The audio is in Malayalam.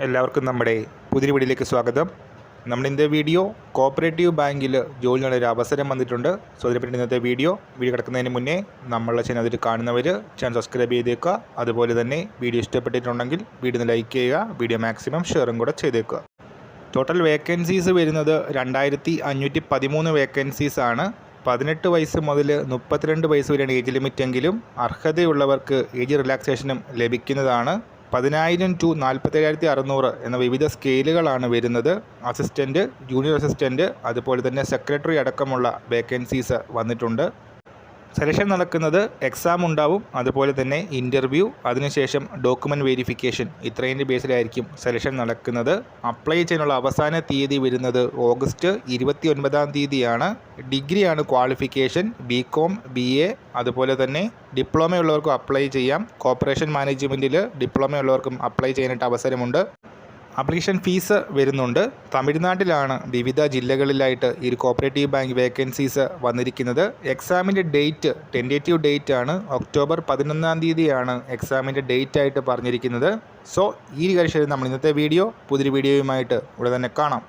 എല്ലാവർക്കും നമ്മുടെ പുതിയ വീഡിയോയിലേക്ക് സ്വാഗതം. നമ്മളിന്നത്തെ വീഡിയോ കോപ്പറേറ്റീവ് ബാങ്കിൽ ജോലിയുള്ള ഒരു അവസരം വന്നിട്ടുണ്ട്. സോ അതിനെപ്പറ്റി ഇന്നത്തെ വീഡിയോ കിടക്കുന്നതിന് മുന്നേ നമ്മളുടെ ചാനൽ അതിൽ കാണുന്നവർ ചാനൽ സബ്സ്ക്രൈബ് ചെയ്തേക്കുക. അതുപോലെ തന്നെ വീഡിയോ ഇഷ്ടപ്പെട്ടിട്ടുണ്ടെങ്കിൽ വീഡിയോ ലൈക്ക് ചെയ്യുക, വീഡിയോ മാക്സിമം ഷെയറും കൂടെ ചെയ്തേക്കുക. ടോട്ടൽ വേക്കൻസീസ് വരുന്നത് 2513 വേക്കൻസീസ് ആണ്. 18 വയസ്സ് മുതൽ 32 വയസ്സ് വരെയാണ് ഏജ് ലിമിറ്റ് എങ്കിലും അർഹതയുള്ളവർക്ക് ഏജ് റിലാക്സേഷനും ലഭിക്കുന്നതാണ്. 10,000 to 47,600 എന്ന വിവിധ സ്കെയിലുകളാണ് വരുന്നത്. അസിസ്റ്റൻറ്റ്, ജൂനിയർ അസിസ്റ്റൻറ്റ്, അതുപോലെ തന്നെ സെക്രട്ടറി അടക്കമുള്ള വേക്കൻസീസ് വന്നിട്ടുണ്ട്. സെലക്ഷൻ നടക്കുന്നത് എക്സാം ഉണ്ടാവും, അതുപോലെ തന്നെ ഇൻ്റർവ്യൂ, അതിനുശേഷം ഡോക്യുമെൻറ്റ് വെരിഫിക്കേഷൻ, ഇത്രയും ബേസിലായിരിക്കും സെലക്ഷൻ നടക്കുന്നത്. അപ്ലൈ ചെയ്യാനുള്ള അവസാന തീയതി വരുന്നത് ഓഗസ്റ്റ് 29-ാം തീയതിയാണ്. ഡിഗ്രിയാണ് ക്വാളിഫിക്കേഷൻ. BCom, BA, അതുപോലെ തന്നെ ഡിപ്ലോമയുള്ളവർക്കും അപ്ലൈ ചെയ്യാം. കോർപ്പറേഷൻ മാനേജ്മെൻറ്റിൽ ഡിപ്ലോമയുള്ളവർക്കും അപ്ലൈ ചെയ്യാനായിട്ട് അവസരമുണ്ട്. ആപ്ലിക്കേഷൻ ഫീസ് വരുന്നുണ്ട്. തമിഴ്നാട്ടിലാണ് വിവിധ ജില്ലകളിലായിട്ട് ഈ ഒരു കോപ്പറേറ്റീവ് ബാങ്ക് വേക്കൻസീസ് വന്നിരിക്കുന്നത്. എക്സാമിൻ്റെ ഡേറ്റ് ടെൻറ്റേറ്റീവ് ഡേറ്റ് ആണ്. ഒക്ടോബർ 11-ാം തീയതിയാണ് എക്സാമിൻ്റെ ഡേറ്റ് ആയിട്ട് പറഞ്ഞിരിക്കുന്നത്. സോ ഈ കാര്യം നമ്മൾ ഇന്നത്തെ വീഡിയോ പുതിയൊരു വീഡിയോയുമായിട്ട് ഉടൻ തന്നെ കാണാം.